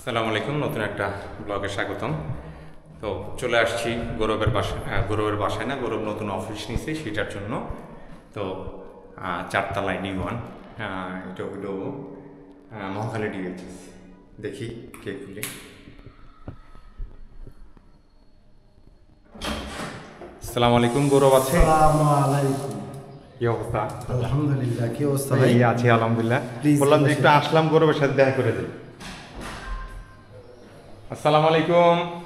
আসসালামু আলাইকুম, নতুন একটা ব্লগে স্বাগতম। তো চলে আসছি গৌরবের বাসায় না, গৌরব নতুন অফিস নিয়েছে সেটার জন্য। তো চারতলায় D1, এটা হলো মহাখালী ডিএইচএস। দেখি কে খুলে। আসসালামু আলাইকুম, গৌরব আছে? আসসালামু আলাইকুম। কি অবস্থা? আলহামদুলিল্লাহ। কি অবস্থা ভাই? এই আছি আলহামদুলিল্লাহ। Please, বললাম যে বসে। একটু আসলাম, গৌরবের সাথে দেখা করে দিই। আসসালামু আলাইকুম।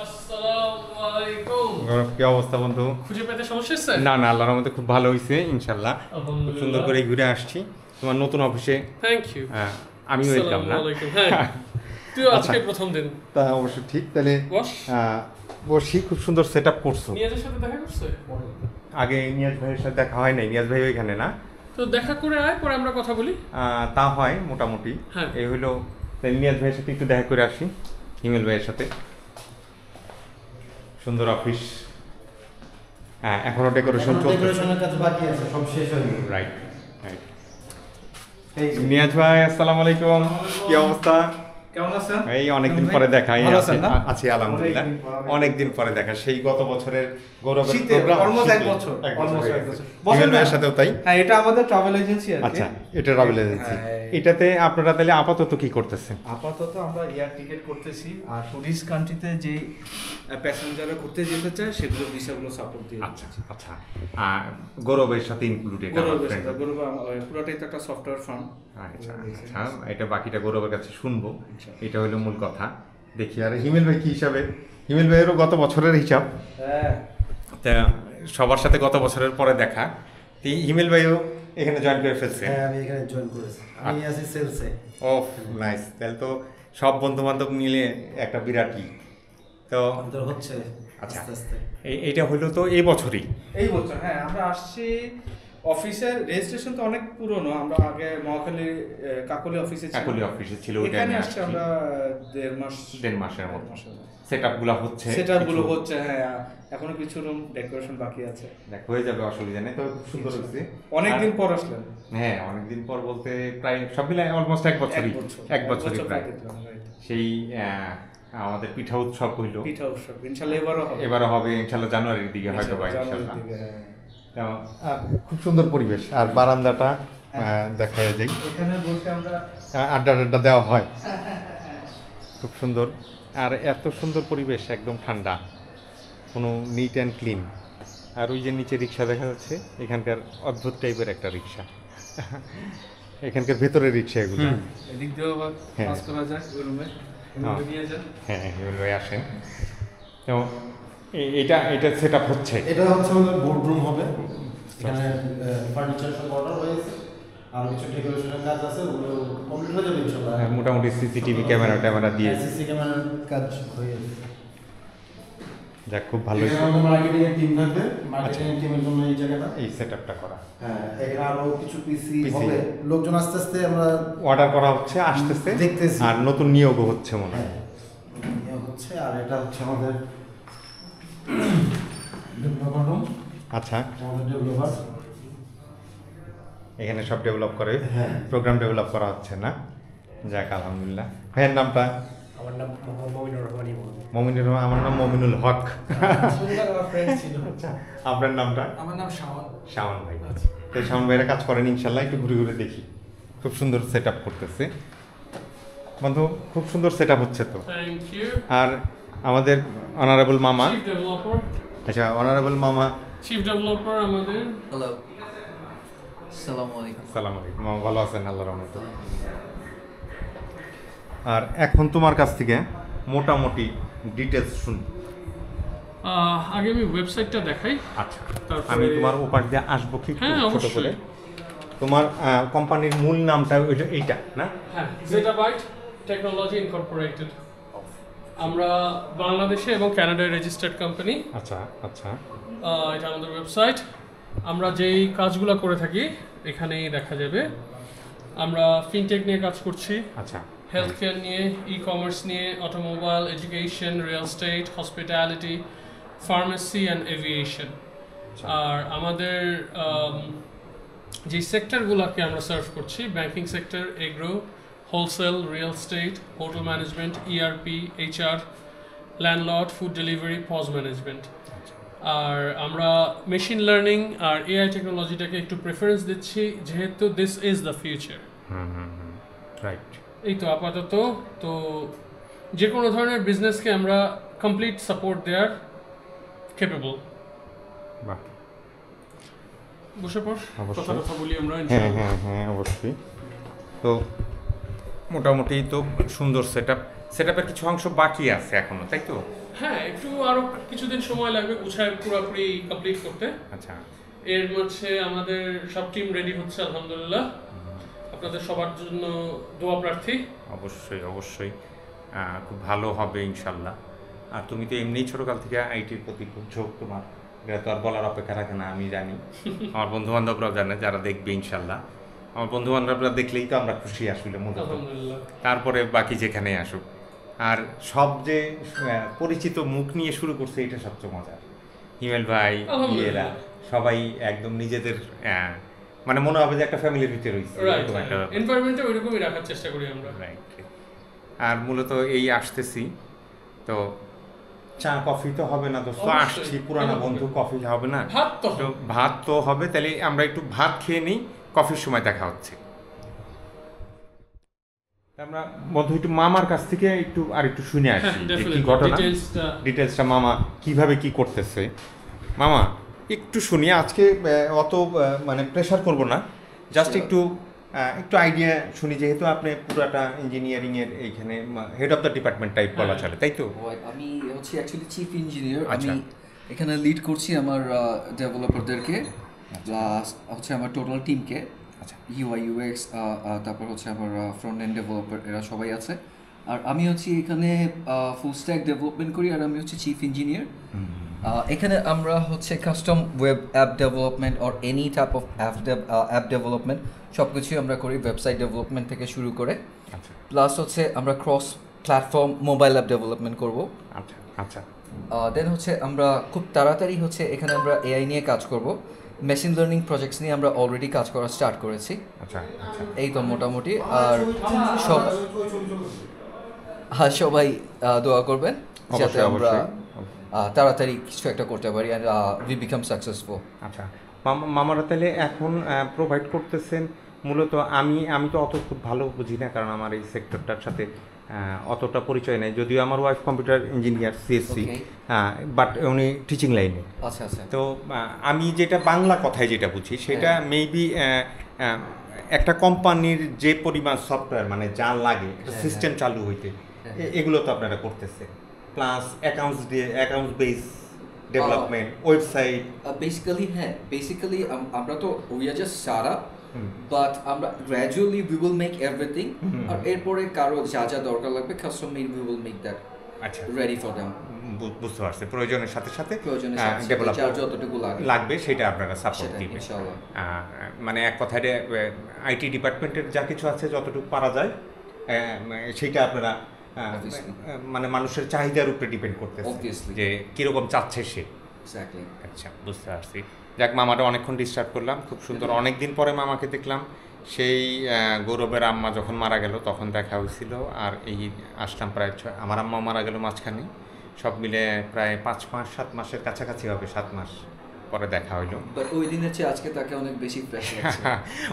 আসসালামু আলাইকুম। গৌরব, কি অবস্থা বন্ধু? খুঁজে পেতে সমস্যা হচ্ছে? না না, আল্লাহর রহমতে খুব ভালো হয়েছে ইনশাল্লাহ। খুব আলহামদুলিল্লাহ। সুন্দর করে ঘুরে আসছি তোমার নতুন অফিসে। Thank you. আমি ওয়েলকাম না। হ্যাঁ, তুই আজকে প্রথম দিন। তা অবশ্য ঠিক। তাহলে বস। বসি। খুব সুন্দর সেট আপ করছো। নিয়াজের সাথে দেখা করছে? আগে নিয়াজ ভাইয়ের সাথে দেখা হয় নাই, নিয়াজ ভাই ওইখানে না। তো দেখা করে আয়, পরে আমরা কথা বলি। তা হয় মোটামুটি। হ্যাঁ। এই হলো, তাই নিয়াজ ভাইয়ের সাথে একটু দেখা করে আসি, হিমেল ভাইয়ের সাথে। সুন্দর অফিস। হ্যাঁ, এখনো ডেকোরেশন চলছে। ডেকোরেশনের কাজ বাকি আছে, সব শেষ হয়নি। Right right. এই নিয়াজ ভাই, আসসালামু আলাইকুম। কি অবস্থা? কেমন আছেন? এই অনেকদিন পরে দেখা। এই ভালো আছি আছেন না? আছি আলহামদুলিল্লাহ। অনেকদিন পরে দেখা, সেই গত বছরের গৌরবের শীতে, প্রোগ্রাম। almost এক শীতে, বছর, এক বছর almost হয়ে এক গেছে। বছর। হিমেল ভাইয়ের সাথেও তাই। হ্যাঁ, এটা আমাদের ট্রাভেল এজেন্সি আর কি। আচ্ছা, এটা ট্রাভেল এজেন্সি। হ্যাঁ। এটাতে আপনারা তাহলে আপাতত কি করতেছেন? আপাতত আমরা এয়ার টিকেট করতেছি, আর টুরিস্ট কান্ট্রিতে যে প্যাসেঞ্জাররা ঘুরতে যেতে চায় সেগুলো ভিসাগুলো সাপোর্ট দিয়ে আচ্ছা আচ্ছা। গৌরবের সাথে ইনক্লুডেড। পুরোটাই তো একটা সফটওয়্যার ফার্ম। আচ্ছা আচ্ছা, এটা বাকিটা গৌরবের কাছে শুনবো। এটা হলো মূল কথা। দেখি আর হিমেল ভাই কি হিসাবে, হিমেল ভাইয়েরও গত বছরের হিসাব। হ্যাঁ, তা সবার সাথে গত বছরের পরে দেখা। তো হিমেল ভাইও এখানে জয়েন করে ফেলছে। হ্যাঁ, আমি এখানে জয়েন করেছি। আমি আছি সেলসে। ওহ নাইস, তাহলে তো সব বন্ধু বান্ধব মিলে একটা বিরাটই তো। আমাদের হচ্ছে আচ্ছা, আস্তে আস্তে। এইটা হলো তো এই বছরই। এই বছর, হ্যাঁ, আমরা আসছি। অফিসের রেজিস্ট্রেশন তো অনেক পুরনো। আমরা আগে মহাখালী কাকলি অফিসে ছিলাম। কাকলি অফিসে ছিল, ওইটা এখানে আমি আসছি আসছি। আমরা দেড় মাসের মতো সেট আপগুলো হচ্ছে, সেটা গুলো কিছু- হচ্ছে। হ্যাঁ, এখনো কিছু রুম ডেকোরেশন বাকি আছে। দেখ হয়ে যাবে, অসুবিধা নেই। তবে খুব সুন্দর হচ্ছে। অনেকদিন আর- পর আসলেন। হ্যাঁ, অনেকদিন পর বলতে প্রায় সব মিলে অলমোস্ট এক বছরই। এক বছরই প্রায়। সেই আমাদের পিঠা উৎসব হইলো। পিঠা উৎসব ইনশাল্লাহ এবারও হবে। এবারও হবে ইনশাল্লাহ, জানুয়ারির দিকে হয়তো বা জানুয়ারির ইনশাল্লাহ। দিকে, হ্যাঁ। খুব সুন্দর পরিবেশ, আর বারান্দাটা দেখা যায়, এখানে বসে আমরা আড্ডা টাড্ডা দেওয়া হয়। খুব সুন্দর, আর এত সুন্দর পরিবেশ, একদম ঠান্ডা, কোনো নিট অ্যান্ড ক্লিন। আর ওই যে নিচে রিক্সা দেখা যাচ্ছে, এখানকার অদ্ভুত টাইপের একটা রিক্সা। এখানকার ভেতরের রিক্সা এগুলো। এদিক দিয়েও আবার হ্যাঁ। পাস করা যায় ওই রুমে। হ্যাঁ। নিয়ে যান। হ্যাঁ, এগুলো আসেন। তো এটা এটা সেট আপ হচ্ছে। এটা হচ্ছে আমাদের বোর্ডরুম হবে। এখানে ফার্নিচার সব অর্ডার হয়েছে, আর কিছু ডেকোরেশনের কাজ আছে, ওগুলো কমপ্লিট হয়ে যাবে ইনশাআল্লাহ। মোটামুটি সিসিটিভি ক্যামেরা ট্যামেরা দিয়ে, সিসি ক্যামেরার কাজ হয়ে গেছে। যাক খুব ভালো এখানে আমাদের মার্কেটিং এর টিম থাকবে, মার্কেটিং এর টিমের জন্য এই জায়গাটা। এই সেট আপটা করা। হ্যাঁ, এখানে আরো কিছু পিসি PC হবে। লোকজন আস্তে আস্তে আমরা অর্ডার করা হচ্ছে, আসতেছে, দেখতেছি। আর নতুন নিয়োগও হচ্ছে মনে হয়। ইয়ে হচ্ছে, আর এটা হচ্ছে আমাদের ডেভেলপার রুম। আচ্ছা, আমাদের ডেভেলপার। এখানে সব ডেভেলপ করে, হ্যাঁ। প্রোগ্রাম ডেভেলপ করা হচ্ছে না? যাক আলহামদুলিল্লাহ। ভাইয়ের নামটা? আমার নাম মোহাম্মদ মমিনুর রহমান ইমন। মমিনুর রহমান। আমার নাম মমিনুল হক। সুন্দর আমার ফ্রেন্ড ছিল। আচ্ছা, আপনার নামটা? আমার নাম শাওন। শাওন ভাই। তো শাওন ভাইয়েরা কাজ করেন ইনশাল্লাহ, একটু ঘুরে ঘুরে দেখি। খুব সুন্দর সেট আপ করতেছে বন্ধু, খুব সুন্দর সেট আপ হচ্ছে তো। Thank you. আর আমাদের অনারেবল মামা, চিফ ডেভেলপার। আচ্ছা অনারেবল মামা, চিফ ডেভেলপার আমাদের। হ্যালো আসসালামু আলাইকুম। সালাম আলাইকুম মামা, ভালো আছেন? আল্লাহর রহমতে। আর এখন তোমার কাছ থেকে মোটামুটি ডিটেলস শুনি। আগে আমি ওয়েবসাইটটা দেখাই। আচ্ছা, তারপরে- আমি তোমার ওপার দিয়ে আসবো কি একটু হ্যাঁ, ছোট অবশ্যই। করে? তোমার কোম্পানির মূল নামটা ওইটা, এইটা না? হ্যাঁ, জেটাবাইট টেকনোলজি ইনকর্পোরেটেড। আমরা বাংলাদেশে এবং কানাডায় রেজিস্টার্ড কোম্পানি। আচ্ছা আচ্ছা। এটা আমাদের ওয়েবসাইট। আমরা যেই কাজগুলো করে থাকি এখানেই দেখা যাবে। আমরা ফিনটেক নিয়ে কাজ করছি, আচ্ছা, হেলথ কেয়ার নিয়ে, ই কমার্স নিয়ে, automobile, education, real estate, hospitality, pharmacy and aviation. আর আমাদের যে সেক্টরগুলোকে আমরা সার্ভ করছি, banking sector, agro, wholesale, real estate, hotel management, ERP, HR, landlord, food delivery, POS management. আর আমরা মেশিন লার্নিং আর এআই টেকনোলজিটাকে একটু প্রেফারেন্স দিচ্ছি যেহেতু this is the future. Right. এই তো আপাতত তো যে কোনো ধরনের বিজনেসকে আমরা কমপ্লিট সাপোর্ট দেওয়ার ক্যাপেবল। বাহ, বসে পর অবশ্যই। কথা বলি আমরা হ্যাঁ ইনশাআল্লাহ। হ্যাঁ হ্যাঁ অবশ্যই। তো মোটামুটি তো সুন্দর সেটআপের কিছু অংশ বাকি আছে এখনো, তাই তো? হ্যাঁ, একটু আরো কিছুদিন সময় লাগবে গুছায় পুরোপুরি কমপ্লিট করতে। আচ্ছা, এর মধ্যে আমাদের সব টিম রেডি হচ্ছে আলহামদুলিল্লাহ। আপনাদের সবার জন্য দোয়া প্রার্থী। অবশ্যই অবশ্যই, খুব ভালো হবে ইনশাল্লাহ। আর তুমি তো এমনিই ছোটকাল থেকে আইটির প্রতি খুব ঝোঁক তোমার, এটা তো আর বলার অপেক্ষা রাখে না, আমি জানি। আমার বন্ধু বান্ধবরাও জানে, যারা দেখবে ইনশাল্লাহ। আমার বন্ধু বান্ধবরা দেখলেই তো আমরা খুশি আসলে মূলত, আলহামদুলিল্লাহ। তারপরে বাকি যেখানে আসুক। আর সব যে পরিচিত মুখ নিয়ে শুরু করছে, এটা সবচেয়ে মজার। হিমেল ভাই, ইয়েরা সবাই একদম নিজেদের মানে মনে হবে যে একটা ফ্যামিলির ভিতরে রয়েছে, রাইট, এরকম একটা ব্যাপার। এনভায়রনমেন্টটা ওইরকমই রাখার চেষ্টা করি আমরা। রাইট। আর মূলত এই আসতেছি তো চা কফি তো হবে না দোস্ত, অবশ্যই। আসছি পুরানো বন্ধু, কফি হবে না? ভাত তো তো ভাত তো হবে, তাহলে আমরা একটু ভাত খেয়ে নিই, কফির সময় দেখা হচ্ছে। আমরা বন্ধু একটু মামার কাছ থেকে একটু শুনে আসি হ্যাঁ, যে কি definitely, ঘটনা, details-টা- ডিটেলসটা মামা কিভাবে কি করতেছে। মামা একটু শুনি আজকে, অত মানে প্রেশার করব না, জাস্ট একটু আইডিয়া শুনি, যেহেতু আপনি পুরাটা ইঞ্জিনিয়ারিং এর এইখানে head of the department type বলা চলে, তাই তো? আমি হচ্ছে অ্যাকচুয়ালি চিফ ইঞ্জিনিয়ার। আচ্ছা। আমি এখানে লিড করছি আমার ডেভেলপারদেরকে, প্লাস হচ্ছে আমার টোটাল টিমকে, আচ্ছা। ইউআই ইউএক্স, তারপর হচ্ছে আমার ফ্রন্ট এন্ড ডেভেলপার, এরা সবাই আছে। আর আমি হচ্ছে এখানে ফুল স্ট্যাক ডেভেলপমেন্ট করি, আর আমি হচ্ছে চিফ ইঞ্জিনিয়ার। এখানে আমরা হচ্ছে custom web app development or any type of app development সব কিছুই আমরা করি, ওয়েবসাইট ডেভেলপমেন্ট থেকে শুরু করে। আচ্ছা প্লাস হচ্ছে আমরা cross platform mobile app development করব। আচ্ছা আচ্ছা দেন হচ্ছে আমরা খুব তাড়াতাড়ি হচ্ছে এখানে আমরা এআই নিয়ে কাজ করব, মেশিন লার্নিং প্রজেক্টস নিয়ে আমরা অলরেডি কাজ করা স্টার্ট করেছি। আচ্ছা আচ্ছা এই তো মোটামুটি। আর সব সবাই দোয়া করবেন যাতে অবশ্যই, আমরা অবশ্যই। তাড়াতাড়ি কিছু একটা করতে পারি অ্যান্ড উই বিকাম সাকসেসফুল। আচ্ছা, মামারা তাহলে এখন প্রোভাইড করতেছেন মূলত। আমি তো অত খুব ভালো বুঝি না, কারণ আমার এই সেক্টরটার সাথে অতটা পরিচয় নেই, যদিও আমার wife computer engineer CSC, but উনি টিচিং লাইনে। আচ্ছা আচ্ছা। তো আমি যেটা বাংলা কথায় যেটা বুঝি সেটা মেবি একটা কোম্পানির যে পরিমাণ সফটওয়্যার মানে যা লাগে সিস্টেম চালু হইতে, এগুলো তো আপনারা করতেছে, plus accounts base development, website. Basically আমরা তো we are just startup, but আমরা gradually we will make everything. আর এরপরে কারো যা যা দরকার লাগবে custom made we will make that আচ্ছা, রেডি ফর দেম। বুঝতে পারছি, প্রয়োজনের সাথে সাথে ডেভেলপ যার যতটুকু লাগবে সেটা আপনারা সাপোর্ট দিবেন ইনশাআল্লাহ। মানে এক কথায় আইটি ডিপার্টমেন্টের যা কিছু আছে যতটুকু পারা যায় সেটা আপনারা মানে মানুষের চাহিদার উপরে ডিপেন্ড করতেছে Obviously. যে কিরকম চাচ্ছে সে। এক্স্যাক্টলি। আচ্ছা, বুঝতে পারছি। যাক, মামাটা অনেকক্ষণ ডিস্টার্ব করলাম, খুব সুন্দর। অনেক দিন পরে মামাকে দেখলাম, সেই গৌরবের আম্মা যখন মারা গেল তখন দেখা হয়েছিল, আর এই আসলাম প্রায় আমার আম্মা মারা গেল মাঝখানে, সব মিলে প্রায় 5 মাস 7 মাসের কাছাকাছি হবে, 7 মাস পরে দেখা হইলো। বাট ওই দিনের চেয়ে আজকে তাকে অনেক বেশি ফ্রেশ লাগছে।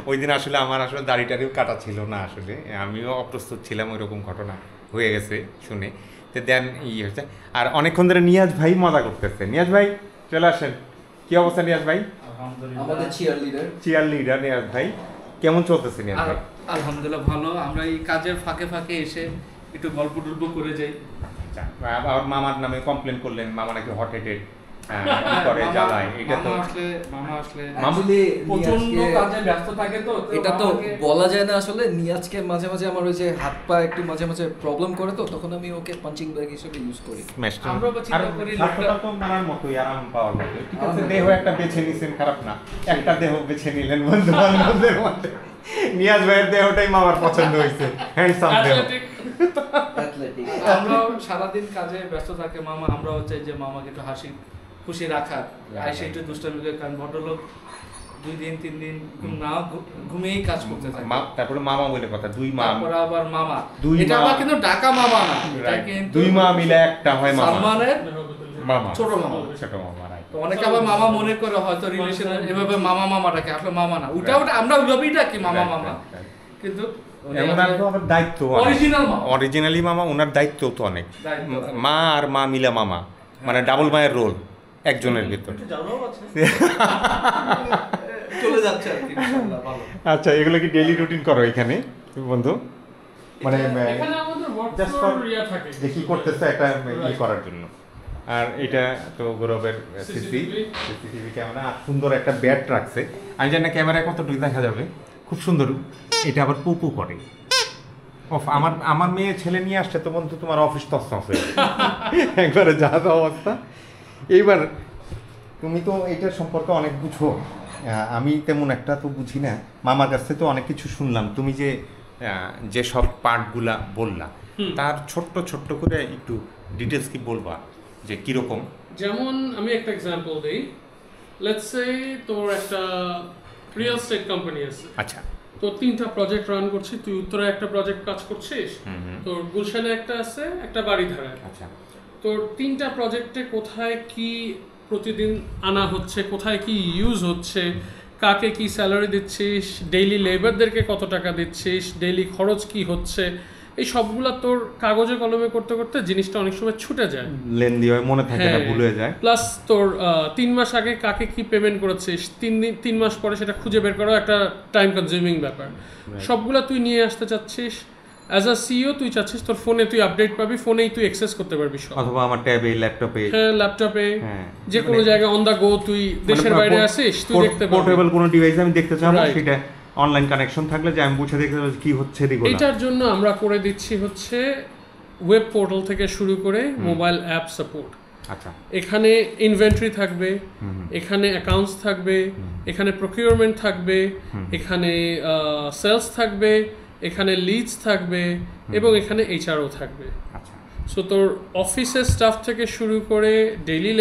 ওই দিন আসলে আমার দাড়িটারিও কাটা ছিল না, আসলে আমিও অপ্রস্তুত ছিলাম, ওই রকম ঘটনা হয়ে গেছে শুনে। তো দেন হচ্ছে, আর অনেকক্ষণ ধরে নিয়াজ ভাই মজা করতেছে। নিয়াজ ভাই চলে আসেন, কি অবস্থা নিয়াজ ভাই? আমাদের চিয়ার লিডার নিয়াজ ভাই, কেমন চলতেছে নিয়াজ ভাই? আলহামদুলিল্লাহ ভালো। আমরা এই কাজের ফাঁকে ফাঁকে এসে একটু গল্প টল্প করে যাই। আচ্ছা, আবার মামার নামে কমপ্লেন করলেন, মামা নাকি হট হেডেড করে জ্বালায়। এটা তো মামা আসলে প্রচন্ড কাজে ব্যস্ত থাকে, তো এটা তো বলা যায় না আসলে। নিয়াজকে মাঝে মাঝে আমার ওই যে হাত পা একটু মাঝে মাঝে প্রবলেম করে, তো তখন আমি ওকে পাঞ্চিং ব্যাগ হিসেবে ইউজ করি। আমরা চিন্তা করি লোকটা তো মারার মতোই, আরাম পাওয়ার মতো। ঠিক আছে, দেহ একটা বেছে নিছেন, খারাপ না, একটা দেহ বেছে নিলেন বন্ধু বান্ধবদের মধ্যে। নিয়াজ ভাইয়ের দেহটাই মামার পছন্দ হয়েছে, হ্যান্ডসাম দেহ। অ্যাথলেটিক। আমরা সারাদিন কাজে ব্যস্ত থাকে মামা, আমরাও চাই যে মামাকে একটু হাসি খুশি রাখার, আইসে একটু দুষ্টামি করে, কারণ ভদ্রলোক 2 দিন 3 দিন না ঘুমিয়েই কাজ করতে থাকে। তারপরে মামা বলে কথা, দুই মা, তারপরে আবার মামা, দুই এটা মা, আবার কিন্তু ঢাকা মামা না, এটা right, কিন্তু দুই মা মিলে একটা হয় মামা, সালমানের মামা, ছোট মামা। ছোট মামা, right. তো অনেকে আবার মামা মনে করে হয়তো রিলেশনে এভাবে মামা মামাটাকে, আসলে মামা না, ওটা আমরা ওইভাবেই ডাকি মামা Right, মামা, right, right. কিন্তু ওনার তো আবার দায়িত্ব অরিজিনাল মামা, অরিজিনালি মামা, ওনার দায়িত্ব তো অনেক, দায়িত্ব অনেক। মা আর মা মিলা মামা, মানে ডাবল মায়ের রোল একজনের ভিতর। চলে যাচ্ছে আর কি, ইনশাআল্লাহ ভালো। আচ্ছা, এগুলো কি ডেইলি রুটিন করো এখানে বন্ধু, মানে এখানে আমাদের just ওয়ার্কফ্লোর for- ইয়া থাকে যে কি করতেছে একটা ই করার জন্য। আর এটা তো গৌরবের সিসিটিভি ক্যামেরা, আর সুন্দর একটা ব্যাট রাখছে, আমি জানি না ক্যামেরায় কতটুকু দেখা যাবে, খুব সুন্দর। এটা আবার পুপু করে, আমার মেয়ে ছেলে নিয়ে আসছে তো বন্ধু, তোমার অফিস তছনছ হয়ে যাবে। একবারে যা যা অবস্থা। এইবার তুমি তো এটার সম্পর্কে অনেক বুঝো, আমি তেমন একটা তো বুঝি না। মামার কাছ থেকে তো অনেক কিছু শুনলাম, তুমি যে সব পার্টগুলা বললা, তার ছোট্ট ছোট্ট করে একটু ডিটেলস কি বলবা, যে কিরকম? যেমন আমি একটা এক্সাম্পল দিই, লেটস সে তোর একটা রিয়েল এস্টেট কোম্পানি আছে, আচ্ছা, তো 3টা প্রজেক্ট রান করছিস, তুই উত্তরে একটা প্রজেক্ট কাজ করছিস, তোর গুলশানে একটা আছে, একটা বাড়িধারায়। আচ্ছা, তোর 3টা প্রজেক্টে কোথায় কি প্রতিদিন আনা হচ্ছে, কোথায় কি ইউজ হচ্ছে, কাকে কি স্যালারি দিচ্ছিস, ডেইলি লেবারদেরকে কত টাকা দিচ্ছিস, ডেইলি খরচ কি হচ্ছে, এই সবগুলা তোর কাগজে কলমে করতে করতে জিনিসটা অনেক সময় ছুটে যায়, লেন্দি হয়, মনে থাকে না, ভুল হয়ে যায়। প্লাস তোর 3 মাস আগে কাকে কি পেমেন্ট করেছিস, 3 মাস পরে সেটা খুঁজে বের করা একটা টাইম কনজিউমিং ব্যাপার। সবগুলা তুই নিয়ে আসতে চাচ্ছিস, অ্যাজ আ সিইও তুই চাচ্ছিস তোর ফোনে তুই আপডেট পাবি, ফোনেই তুই অ্যাক্সেস করতে পারবি সব, অথবা আমার ট্যাবে, ল্যাপটপে, হ্যাঁ ল্যাপটপে, হ্যাঁ, যে কোনো জায়গায় অন দা গো, তুই দেশের বাইরে আসিস তুই দেখতে পারবি। পোর্টেবল কোনো ডিভাইস আমি দেখতে চাবো, Right. সেটা অনলাইন কানেকশন থাকলে যে আমি বুঝে দেখতে পাবো কি হচ্ছে এদিকে। এটার জন্য আমরা করে দিচ্ছি হচ্ছে ওয়েব পোর্টাল থেকে শুরু করে মোবাইল অ্যাপ সাপোর্ট। আচ্ছা, এখানে ইনভেন্টরি থাকবে, এখানে অ্যাকাউন্টস থাকবে, এখানে প্রকিউরমেন্ট থাকবে, এখানে সেলস থাকবে, এখানে লিডস থাকবে, এবং এখানে এইচআরও থাকবে। আচ্ছা, সো তোর অফিসের স্টাফ থেকে শুরু করে ডেইলি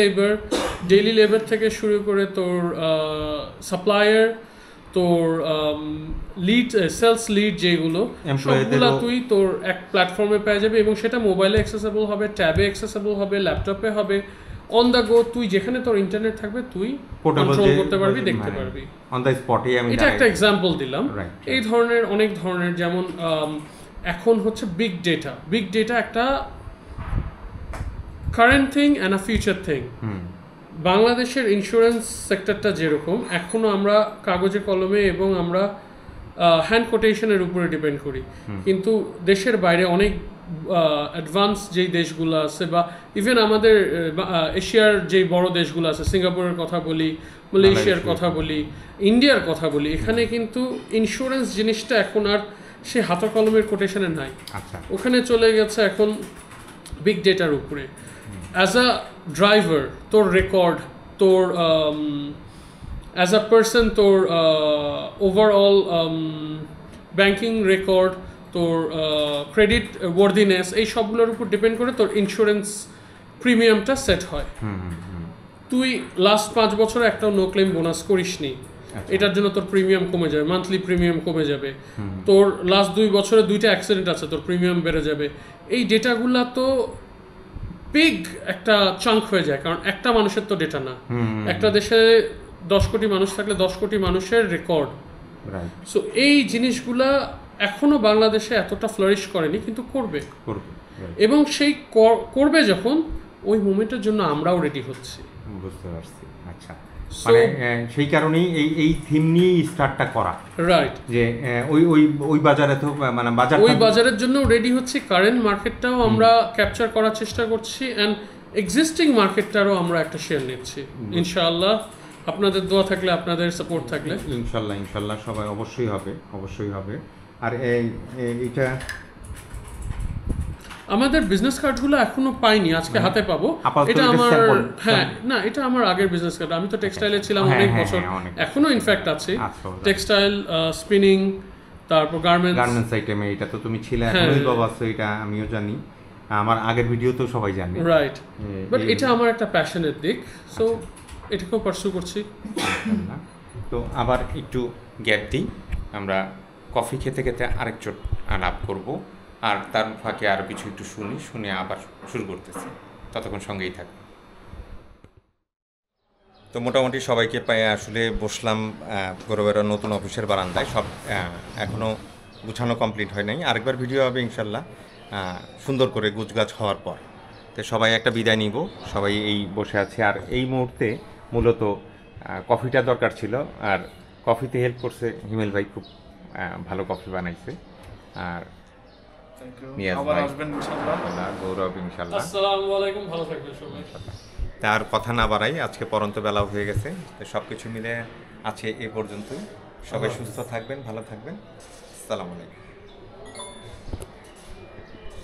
লেবার থেকে শুরু করে তোর সাপ্লায়ার, তোর লিড, সেলস লিড, যেগুলো সবগুলো তুই তোর এক প্ল্যাটফর্মে পেয়ে যাবে, এবং সেটা মোবাইলে অ্যাক্সেসেবল হবে, ট্যাবে অ্যাক্সেসেবল হবে, ল্যাপটপে হবে, অন দ্য গো, তুই যেখানে তোর ইন্টারনেট থাকবে তুই কন্ট্রোল করতে পারবি, দেখতে পারবি অন দ্য স্পটে। আমি এটা একটা এক্সাম্পল দিলাম। Right. এই ধরনের অনেক ধরনের, যেমন এখন হচ্ছে বিগ ডেটা একটা current thing and a future thing. বাংলাদেশের ইন্স্যুরেন্স সেক্টরটা যেরকম, এখনো আমরা কাগজে কলমে এবং আমরা হ্যান্ড কোটেশনের উপরে ডিপেন্ড করি, কিন্তু দেশের বাইরে অনেক অ্যাডভান্স যেই দেশগুলো আছে, বা ইভেন আমাদের এশিয়ার যেই বড় দেশগুলো আছে, সিঙ্গাপুরের কথা বলি, মালয়েশিয়ার কথা বলি, ইন্ডিয়ার কথা বলি, এখানে কিন্তু ইন্স্যুরেন্স জিনিসটা এখন আর সে হাতে কলমের কোটেশনে নাই। আচ্ছা, ওখানে চলে গেছে এখন বিগ ডেটার উপরে। অ্যাজ আ ড্রাইভার তোর রেকর্ড, তোর অ্যাজ আ পার্সন তোর ওভারঅল ব্যাংকিং রেকর্ড, তোর ক্রেডিট ওয়ার্দিনেস, এই সবগুলোর উপর ডিপেন্ড করে তোর ইন্স্যুরেন্স প্রিমিয়ামটা সেট হয়। তুই লাস্ট 5 বছরে একটাও নো ক্লেম বোনাস করিসনি, এটার জন্য তোর প্রিমিয়াম কমে যাবে, মান্থলি প্রিমিয়াম কমে যাবে। তোর লাস্ট 2 বছরে 2টা অ্যাক্সিডেন্ট আছে, তোর প্রিমিয়াম বেড়ে যাবে। এই ডেটাগুলা তো বিগ একটা চাঙ্ক হয়ে যায়, কারণ একটা মানুষের তো ডেটা না, একটা দেশে 10 কোটি মানুষ থাকলে 10 কোটি মানুষের রেকর্ড। সো এই জিনিসগুলা এখনো বাংলাদেশে এতটা ফ্লারিশ করেনি, কিন্তু করবে, এবং সেই করবে যখন, ওই মোমেন্টের জন্য আমরাও রেডি হচ্ছি। বুঝতে পারছি। আচ্ছা, মানে সেই কারণেই এই থিম নিয়েই স্টার্টটা করা, রাইট, যে ওই বাজারে তো মানে ওই বাজারের জন্য রেডি হচ্ছে। কারেন্ট মার্কেটটাও আমরা ক্যাপচার করার চেষ্টা করছি, অ্যান্ড এক্সিস্টিং মার্কেটটারও আমরা একটা শেয়ার নিচ্ছি ইনশাআল্লাহ। আপনাদের দোয়া থাকলে, আপনাদের সাপোর্ট থাকলে ইনশাল্লাহ সবাই অবশ্যই হবে। আর এইটা আমাদের বিজনেস কার্ডগুলো এখনো পাইনি, আজকে হাতে পাবো। এটা আমার, হ্যাঁ না, এটা আমার আগের বিজনেস কার্ড। আমি তো টেক্সটাইলে ছিলাম অনেক বছর, এখনো ইনফ্যাক্ট আছে টেক্সটাইল, স্পিনিং, তারপর গার্মেন্টস আইটেমে। এটা তো তুমি ছিলে, এখনোই বাবা আছে, এটা আমিও জানি, আমার আগের ভিডিও তো সবাই জানে, রাইট। বাট এটা আমার একটা প্যাশনের দিক, সো এটাকেও পারসু করছি। তো আবার একটু গ্যাপ দিই, আমরা কফি খেতে খেতে আরেক চোট আলাপ করব, আর তার ফাঁকে আরও কিছু একটু শুনে আবার শুরু করতেছি, ততক্ষণ সঙ্গেই থাকবে। তো মোটামুটি সবাইকে পায়ে আসলে বসলাম গৌরবের নতুন অফিসের বারান্দায়। সব এখনও গুছানো কমপ্লিট হয় নাই, আরেকবার ভিডিও হবে ইনশাল্লাহ সুন্দর করে গুছগাছ হওয়ার পর। তো সবাই একটা বিদায় নিব, সবাই এই বসে আছে। আর এই মুহূর্তে মূলত কফিটা দরকার ছিল, আর কফিতে হেল্প করছে হিমেল ভাই, খুব ভালো কফি বানাইছে। আর নিয়াজ আবার ভাই, আসবেন ইনশাআল্লাহ। গৌরব ইনশাল্লাহ। আসসালামু আলাইকুম, ভালো থাকবেন সবাই। তার কথা না বাড়াই, আজকে পরন্ত বেলাও হয়ে গেছে, তো সব কিছু মিলে আছে এ পর্যন্তই। সবাই সুস্থ থাকবেন, ভালো থাকবেন। আসসালামু আলাইকুম।